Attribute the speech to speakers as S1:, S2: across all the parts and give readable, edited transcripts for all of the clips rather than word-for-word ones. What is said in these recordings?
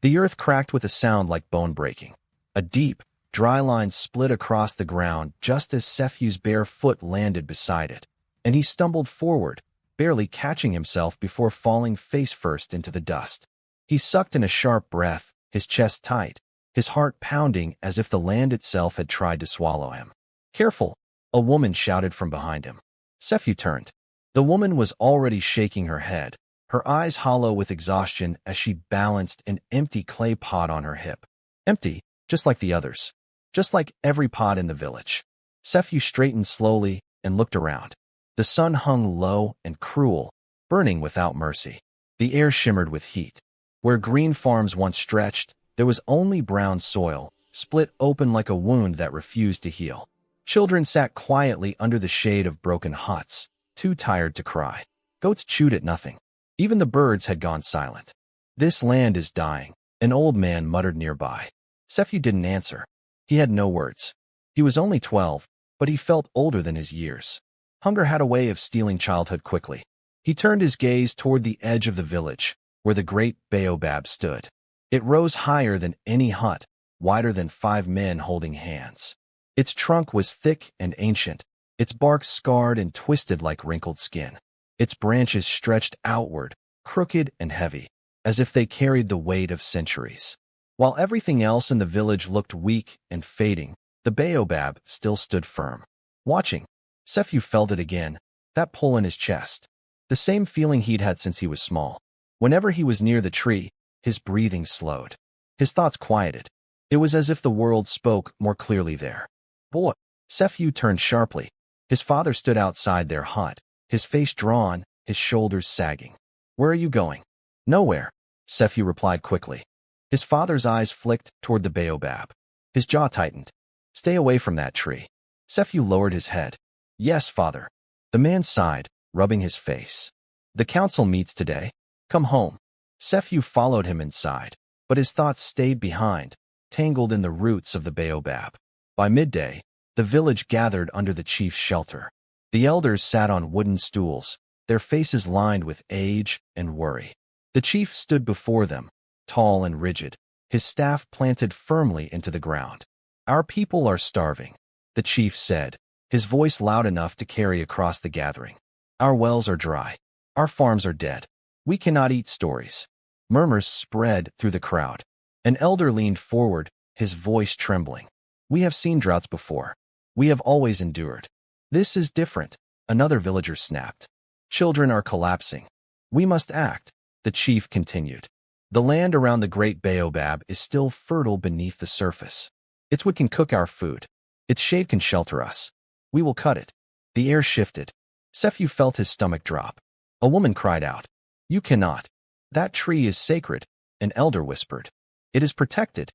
S1: The earth cracked with a sound like bone breaking. A deep, dry line split across the ground just as Sefu's bare foot landed beside it, and he stumbled forward, barely catching himself before falling face first into the dust. He sucked in a sharp breath, his chest tight, his heart pounding as if the land itself had tried to swallow him. "Careful!" a woman shouted from behind him. Sefu turned. The woman was already shaking her head, her eyes hollow with exhaustion as she balanced an empty clay pot on her hip. Empty, just like the others. Just like every pot in the village. Sefu straightened slowly and looked around. The sun hung low and cruel, burning without mercy. The air shimmered with heat. Where green farms once stretched, there was only brown soil, split open like a wound that refused to heal. Children sat quietly under the shade of broken huts, too tired to cry. Goats chewed at nothing. Even the birds had gone silent. "This land is dying," an old man muttered nearby. Sefu didn't answer. He had no words. He was only 12, but he felt older than his years. Hunger had a way of stealing childhood quickly. He turned his gaze toward the edge of the village, where the great baobab stood. It rose higher than any hut, wider than 5 men holding hands. Its trunk was thick and ancient, its bark scarred and twisted like wrinkled skin. Its branches stretched outward, crooked and heavy, as if they carried the weight of centuries. While everything else in the village looked weak and fading, the baobab still stood firm. Watching, Sefu felt it again, that pull in his chest. The same feeling he'd had since he was small. Whenever he was near the tree, his breathing slowed. His thoughts quieted. It was as if the world spoke more clearly there. "Boy!" Sefu turned sharply. His father stood outside their hut, his face drawn, his shoulders sagging. "Where are you going?" "Nowhere," Sefu replied quickly. His father's eyes flicked toward the baobab. His jaw tightened. "Stay away from that tree." Sefu lowered his head. "Yes, father." The man sighed, rubbing his face. "The council meets today. Come home." Sefu followed him inside, but his thoughts stayed behind, tangled in the roots of the baobab. By midday, the village gathered under the chief's shelter. The elders sat on wooden stools, their faces lined with age and worry. The chief stood before them, tall and rigid, his staff planted firmly into the ground. "Our people are starving," the chief said, his voice loud enough to carry across the gathering. "Our wells are dry. Our farms are dead. We cannot eat stories." Murmurs spread through the crowd. An elder leaned forward, his voice trembling. "We have seen droughts before. We have always endured. This is different," another villager snapped. "Children are collapsing. We must act," the chief continued. "The land around the great baobab is still fertile beneath the surface. It's what can cook our food. Its shade can shelter us. We will cut it." The air shifted. Sefu felt his stomach drop. A woman cried out. "You cannot. That tree is sacred," an elder whispered. "It is protected."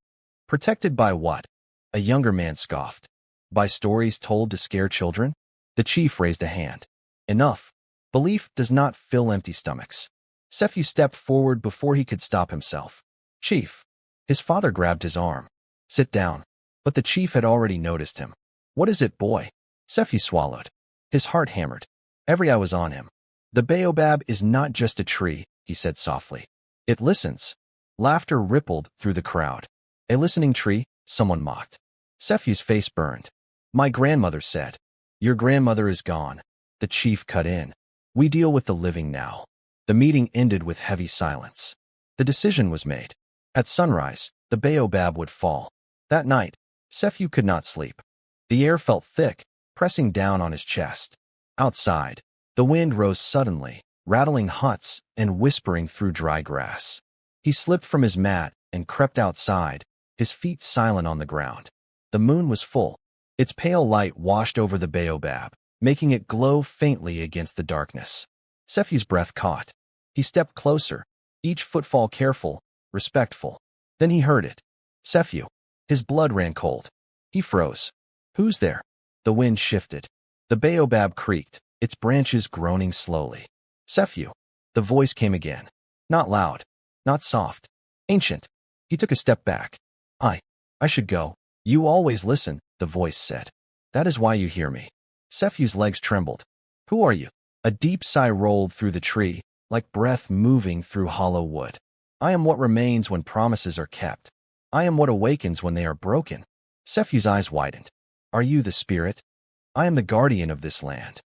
S1: "Protected by what?" A younger man scoffed. "By stories told to scare children?" The chief raised a hand. "Enough. Belief does not fill empty stomachs." Sefu stepped forward before he could stop himself. "Chief." His father grabbed his arm. "Sit down." But the chief had already noticed him. "What is it, boy?" Sefu swallowed. His heart hammered. Every eye was on him. "The baobab is not just a tree," he said softly. "It listens." Laughter rippled through the crowd. "A listening tree?" someone mocked. Sefu's face burned. "My grandmother said." "Your grandmother is gone," the chief cut in. "We deal with the living now." The meeting ended with heavy silence. The decision was made. At sunrise, the baobab would fall. That night, Sefu could not sleep. The air felt thick, pressing down on his chest. Outside, the wind rose suddenly, rattling huts and whispering through dry grass. He slipped from his mat and crept outside, his feet silent on the ground. The moon was full. Its pale light washed over the baobab, making it glow faintly against the darkness. Sefu's breath caught. He stepped closer, each footfall careful, respectful. Then he heard it. Sefu. His blood ran cold. He froze. "Who's there?" The wind shifted. The baobab creaked, its branches groaning slowly. "Sefu." The voice came again. Not loud, not soft, ancient. He took a step back. I should go." "You always listen," the voice said. "That is why you hear me." Sefu's legs trembled. "Who are you?" A deep sigh rolled through the tree, like breath moving through hollow wood. I am what remains when promises are kept. I am what awakens when they are broken. Sefu's eyes widened. Are you the spirit? I am the guardian of this land.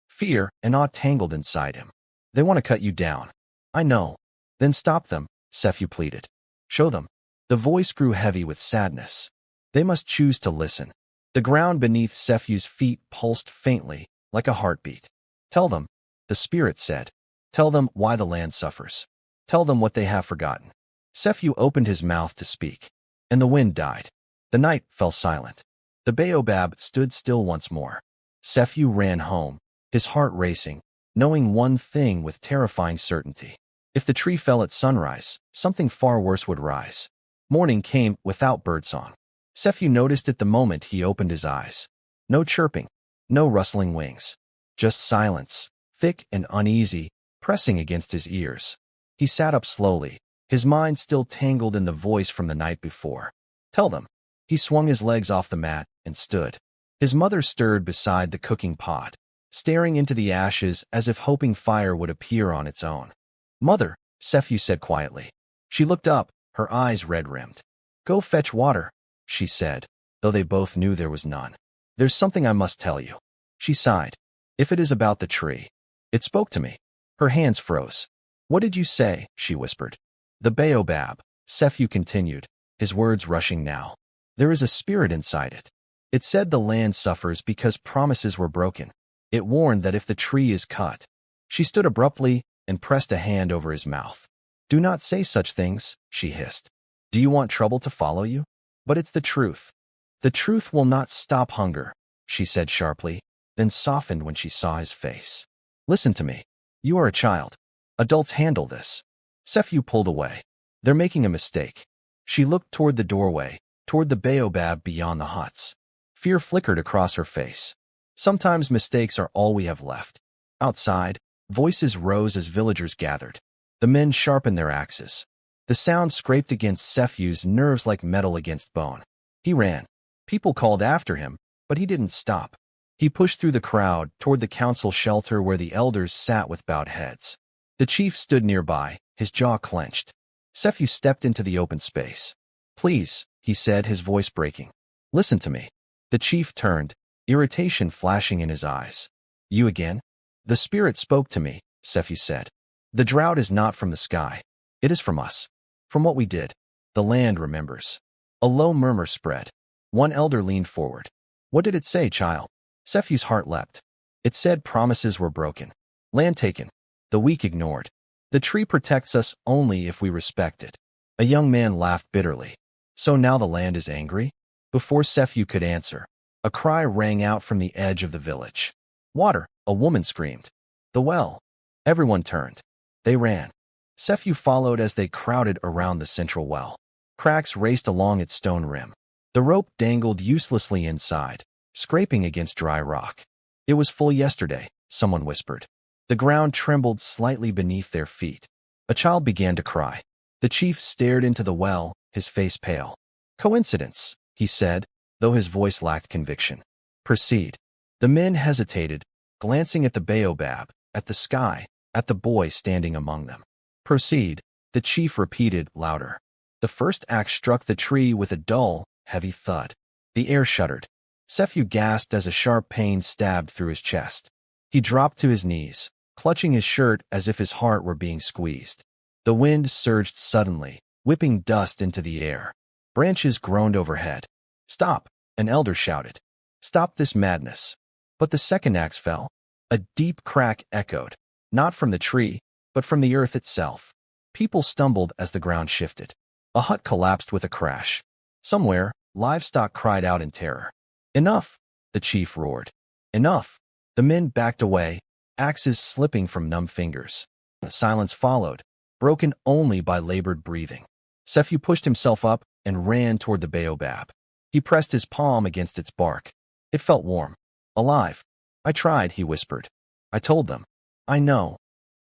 S1: Fear and awe tangled inside him. They want to cut you down. I know. Then stop them, Sefu pleaded. Show them. The voice grew heavy with sadness. They must choose to listen. The ground beneath Sefu's feet pulsed faintly, like a heartbeat. Tell them, the spirit said. Tell them why the land suffers. Tell them what they have forgotten. Sefu opened his mouth to speak, and the wind died. The night fell silent. The baobab stood still once more. Sefu ran home, his heart racing, knowing one thing with terrifying certainty. If the tree fell at sunrise, something far worse would rise. Morning came without birdsong. Sefu noticed it the moment he opened his eyes. No chirping, no rustling wings. Just silence, thick and uneasy, pressing against his ears. He sat up slowly, his mind still tangled in the voice from the night before. Tell them. He swung his legs off the mat and stood. His mother stirred beside the cooking pot, staring into the ashes as if hoping fire would appear on its own. Mother, Sefu said quietly. She looked up, her eyes red-rimmed. Go fetch water, she said, though they both knew there was none. There's something I must tell you. She sighed. If it is about the tree. It spoke to me. Her hands froze. What did you say? She whispered. The baobab, Sefu continued, his words rushing now. There is a spirit inside it. It said the land suffers because promises were broken. It warned that if the tree is cut. She stood abruptly and pressed a hand over his mouth. Do not say such things, she hissed. Do you want trouble to follow you? But it's the truth. The truth will not stop hunger, she said sharply, then softened when she saw his face. Listen to me. You are a child. Adults handle this. Sefu pulled away. They're making a mistake. She looked toward the doorway, toward the baobab beyond the huts. Fear flickered across her face. Sometimes mistakes are all we have left. Outside, voices rose as villagers gathered. The men sharpened their axes. The sound scraped against Sefu's nerves like metal against bone. He ran. People called after him, but he didn't stop. He pushed through the crowd toward the council shelter where the elders sat with bowed heads. The chief stood nearby, his jaw clenched. Sefu stepped into the open space. Please, he said, his voice breaking. Listen to me. The chief turned, irritation flashing in his eyes. You again? The spirit spoke to me, Sefu said. The drought is not from the sky. It is from us. From what we did. The land remembers. A low murmur spread. One elder leaned forward. What did it say, child? Sefu's heart leapt. It said promises were broken. Land taken. The weak ignored. The tree protects us only if we respect it. A young man laughed bitterly. So now the land is angry? Before Sefu could answer, a cry rang out from the edge of the village. Water, a woman screamed. The well. Everyone turned. They ran. Sefu followed as they crowded around the central well. Cracks raced along its stone rim. The rope dangled uselessly inside, scraping against dry rock. It was full yesterday, someone whispered. The ground trembled slightly beneath their feet. A child began to cry. The chief stared into the well, his face pale. Coincidence, he said, though his voice lacked conviction. Proceed. The men hesitated, glancing at the baobab, at the sky, at the boy standing among them. Proceed, the chief repeated, louder. The first axe struck the tree with a dull, heavy thud. The air shuddered. Sefu gasped as a sharp pain stabbed through his chest. He dropped to his knees, clutching his shirt as if his heart were being squeezed. The wind surged suddenly, whipping dust into the air. Branches groaned overhead. Stop, an elder shouted. Stop this madness. But the second axe fell. A deep crack echoed, not from the tree, but from the earth itself. People stumbled as the ground shifted. A hut collapsed with a crash. Somewhere, livestock cried out in terror. Enough, the chief roared. Enough. The men backed away, axes slipping from numb fingers. A silence followed, broken only by labored breathing. Sefu pushed himself up and ran toward the baobab. He pressed his palm against its bark. It felt warm. Alive. I tried, he whispered. I told them. I know.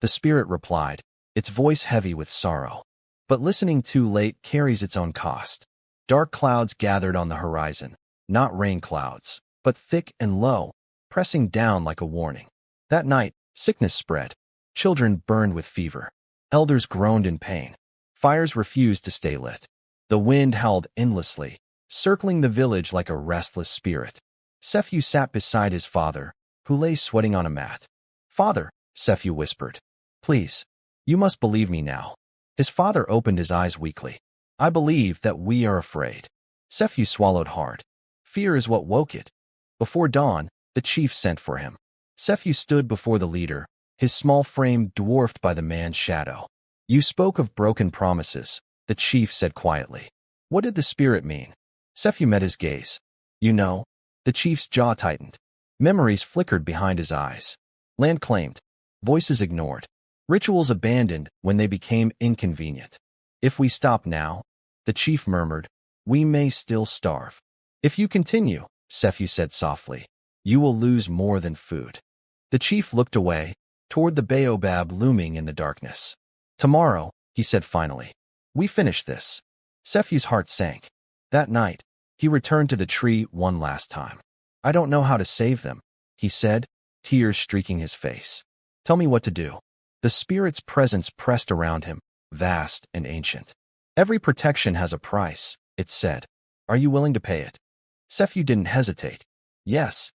S1: The spirit replied, its voice heavy with sorrow. But listening too late carries its own cost. Dark clouds gathered on the horizon, not rain clouds, but thick and low, pressing down like a warning. That night, sickness spread. Children burned with fever. Elders groaned in pain. Fires refused to stay lit. The wind howled endlessly, circling the village like a restless spirit. Sefu sat beside his father, who lay sweating on a mat. "Father," Sefu whispered, "please, you must believe me now." His father opened his eyes weakly. "I believe that we are afraid." Sefu swallowed hard. Fear is what woke it. Before dawn, the chief sent for him. Sefu stood before the leader, his small frame dwarfed by the man's shadow. "You spoke of broken promises," the chief said quietly. "What did the spirit mean?" Sefu met his gaze. "You know." The chief's jaw tightened. Memories flickered behind his eyes. Land claimed. Voices ignored. Rituals abandoned when they became inconvenient. "If we stop now," the chief murmured, "we may still starve." "If you continue," Sefu said softly, "you will lose more than food." The chief looked away, toward the baobab looming in the darkness. "Tomorrow," he said finally, "we finish this." Sefu's heart sank. That night, he returned to the tree one last time. "I don't know how to save them," he said, tears streaking his face. "Tell me what to do." The spirit's presence pressed around him, vast and ancient. "Every protection has a price," it said. "Are you willing to pay it?" Sefu didn't hesitate. "Yes."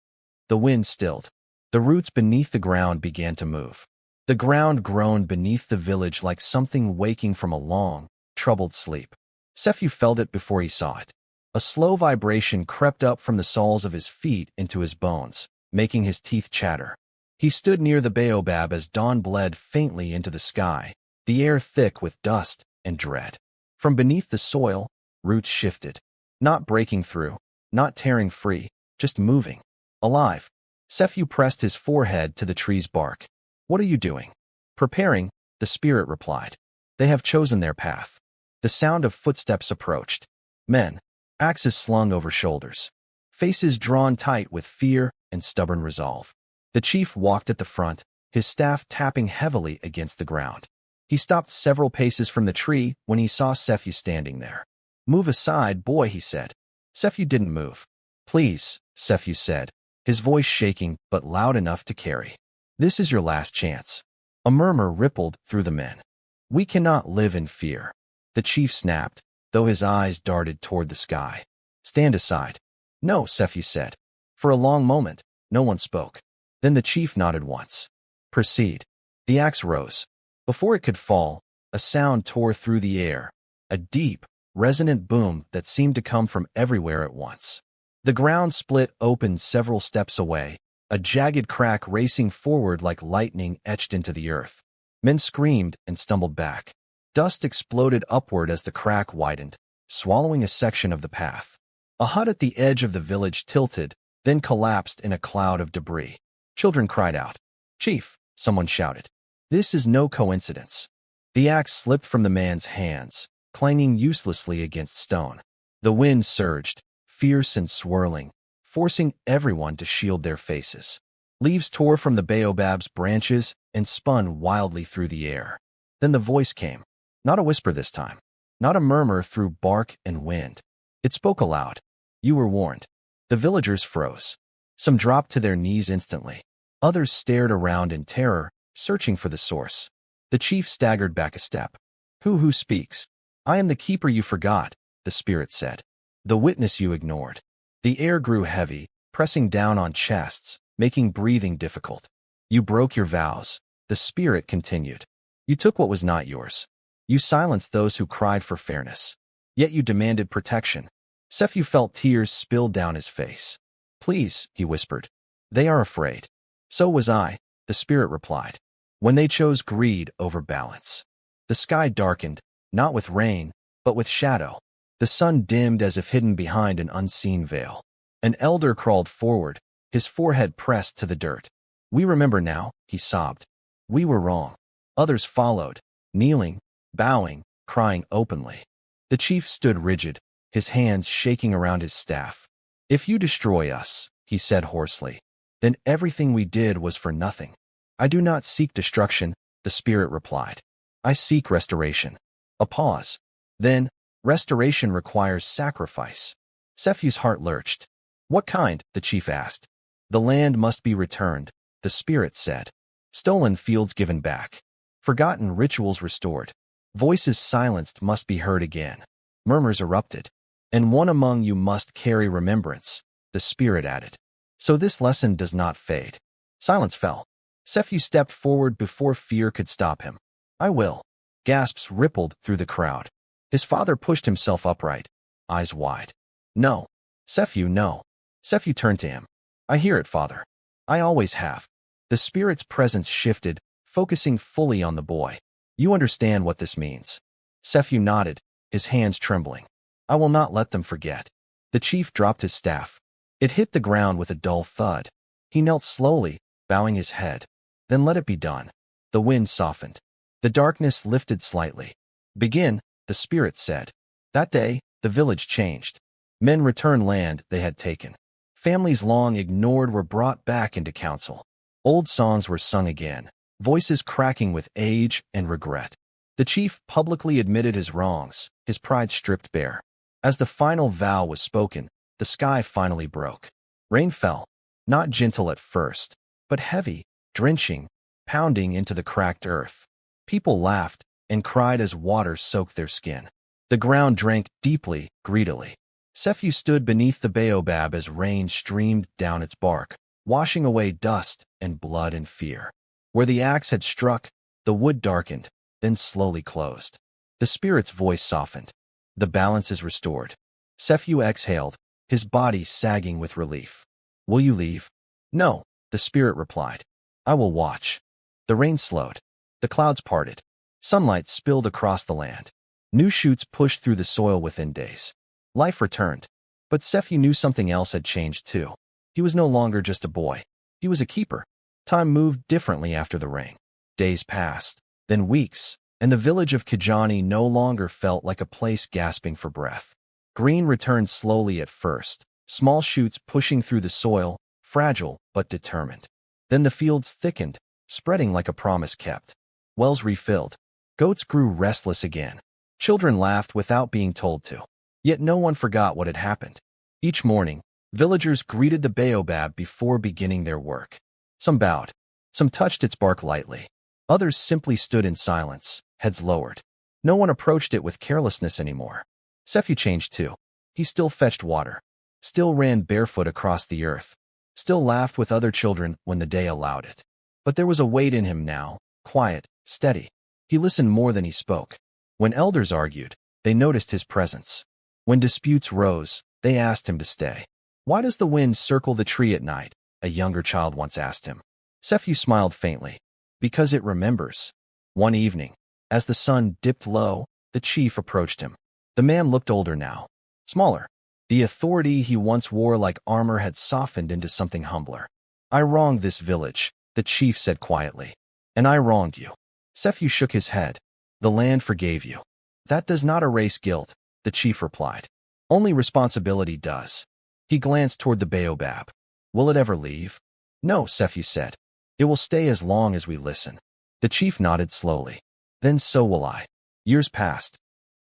S1: The wind stilled. The roots beneath the ground began to move. The ground groaned beneath the village like something waking from a long, troubled sleep. Sefu felt it before he saw it. A slow vibration crept up from the soles of his feet into his bones, making his teeth chatter. He stood near the baobab as dawn bled faintly into the sky, the air thick with dust and dread. From beneath the soil, roots shifted, not breaking through, not tearing free, just moving. Alive. Sefu pressed his forehead to the tree's bark. "What are you doing?" "Preparing," the spirit replied. "They have chosen their path." The sound of footsteps approached. Men, axes slung over shoulders, faces drawn tight with fear and stubborn resolve. The chief walked at the front, his staff tapping heavily against the ground. He stopped several paces from the tree when he saw Sefu standing there. "Move aside, boy," he said. Sefu didn't move. "Please," Sefu said, his voice shaking but loud enough to carry. "This is your last chance." A murmur rippled through the men. "We cannot live in fear." The chief snapped, though his eyes darted toward the sky. "Stand aside." "No," Sefu said. For a long moment, no one spoke. Then the chief nodded once. "Proceed." The axe rose. Before it could fall, a sound tore through the air, a deep, resonant boom that seemed to come from everywhere at once. The ground split open several steps away, a jagged crack racing forward like lightning etched into the earth. Men screamed and stumbled back. Dust exploded upward as the crack widened, swallowing a section of the path. A hut at the edge of the village tilted, then collapsed in a cloud of debris. Children cried out. "Chief," someone shouted. "This is no coincidence." The axe slipped from the man's hands, clanging uselessly against stone. The wind surged, fierce and swirling, forcing everyone to shield their faces. Leaves tore from the baobab's branches and spun wildly through the air. Then the voice came. Not a whisper this time. Not a murmur through bark and wind. It spoke aloud. "You were warned." The villagers froze. Some dropped to their knees instantly. Others stared around in terror, searching for the source. The chief staggered back a step. Who speaks?" "I am the keeper you forgot," the spirit said. "The witness you ignored." The air grew heavy, pressing down on chests, making breathing difficult. "You broke your vows," the spirit continued. "You took what was not yours. You silenced those who cried for fairness. Yet you demanded protection." Sefu felt tears spill down his face. "Please," he whispered. "They are afraid." "So was I," the spirit replied, "when they chose greed over balance." The sky darkened, not with rain, but with shadow. The sun dimmed as if hidden behind an unseen veil. An elder crawled forward, his forehead pressed to the dirt. "We remember now," he sobbed. "We were wrong." Others followed, kneeling, bowing, crying openly. The chief stood rigid, his hands shaking around his staff. "If you destroy us," he said hoarsely, "then everything we did was for nothing." "I do not seek destruction," the spirit replied. "I seek restoration." A pause. Then, "Restoration requires sacrifice." Sefu's heart lurched. "What kind?" the chief asked. "The land must be returned," the spirit said. "Stolen fields given back. Forgotten rituals restored. Voices silenced must be heard again. Murmurs erupted. And one among you must carry remembrance, the spirit added. So this lesson does not fade. Silence fell. Sefu stepped forward before fear could stop him. I will. Gasps rippled through the crowd. His father pushed himself upright, eyes wide. No. Sefu, no. Sefu turned to him. I hear it, father. I always have. The spirit's presence shifted, focusing fully on the boy. You understand what this means. Sefu nodded, his hands trembling. I will not let them forget. The chief dropped his staff. It hit the ground with a dull thud. He knelt slowly, bowing his head. Then let it be done. The wind softened. The darkness lifted slightly. Begin, the spirit said. That day, the village changed. Men returned land they had taken. Families long ignored were brought back into council. Old songs were sung again, voices cracking with age and regret. The chief publicly admitted his wrongs, his pride stripped bare. As the final vow was spoken, the sky finally broke. Rain fell, not gentle at first, but heavy, drenching, pounding into the cracked earth. People laughed and cried as water soaked their skin. The ground drank deeply, greedily. Sefu stood beneath the baobab as rain streamed down its bark, washing away dust and blood and fear. Where the axe had struck, the wood darkened, then slowly closed. The spirit's voice softened. The balance is restored. Sefu exhaled, his body sagging with relief. Will you leave? No, the spirit replied. I will watch. The rain slowed. The clouds parted. Sunlight spilled across the land. New shoots pushed through the soil within days. Life returned. But Sefu knew something else had changed too. He was no longer just a boy. He was a keeper. Time moved differently after the rain. Days passed, then weeks, and the village of Kijani no longer felt like a place gasping for breath. Green returned slowly at first, small shoots pushing through the soil, fragile but determined. Then the fields thickened, spreading like a promise kept. Wells refilled. Goats grew restless again. Children laughed without being told to. Yet no one forgot what had happened. Each morning, villagers greeted the baobab before beginning their work. Some bowed. Some touched its bark lightly. Others simply stood in silence, heads lowered. No one approached it with carelessness anymore. Sefu changed too. He still fetched water. Still ran barefoot across the earth. Still laughed with other children when the day allowed it. But there was a weight in him now, quiet, steady. He listened more than he spoke. When elders argued, they noticed his presence. When disputes rose, they asked him to stay. Why does the wind circle the tree at night? A younger child once asked him. Sefu smiled faintly. Because it remembers. One evening, as the sun dipped low, the chief approached him. The man looked older now, smaller. The authority he once wore like armor had softened into something humbler. I wronged this village, the chief said quietly. And I wronged you. Sefu shook his head. The land forgave you. That does not erase guilt, the chief replied. Only responsibility does. He glanced toward the baobab. Will it ever leave? No, Sefu said. It will stay as long as we listen. The chief nodded slowly. Then so will I. Years passed.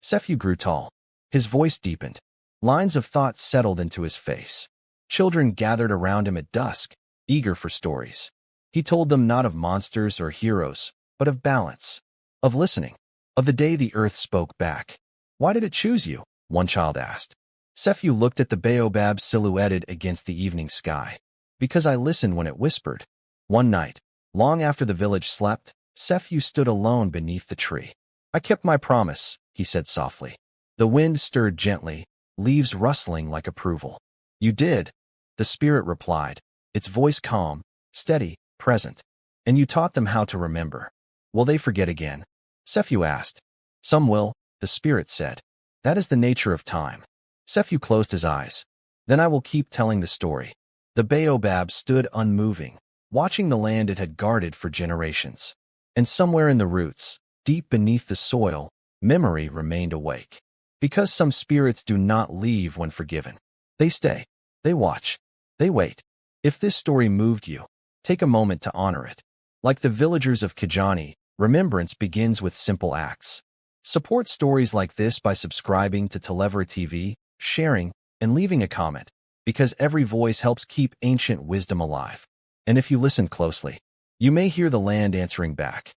S1: Sefu grew tall. His voice deepened. Lines of thought settled into his face. Children gathered around him at dusk, eager for stories. He told them not of monsters or heroes, but of balance, of listening, of the day the earth spoke back. Why did it choose you? One child asked. Sefu looked at the baobab silhouetted against the evening sky. Because I listened when it whispered. One night, long after the village slept, Sefu stood alone beneath the tree. I kept my promise, he said softly. The wind stirred gently, leaves rustling like approval. You did, the spirit replied, its voice calm, steady, present. And you taught them how to remember. Will they forget again? Sefu asked. Some will, the spirit said. That is the nature of time. Sefu closed his eyes. Then I will keep telling the story. The baobab stood unmoving, watching the land it had guarded for generations. And somewhere in the roots, deep beneath the soil, memory remained awake. Because some spirits do not leave when forgiven. They stay. They watch. They wait. If this story moved you, take a moment to honor it. Like the villagers of Kijani, remembrance begins with simple acts. Support stories like this by subscribing to Talevora TV, sharing, and leaving a comment, because every voice helps keep ancient wisdom alive. And if you listen closely, you may hear the land answering back.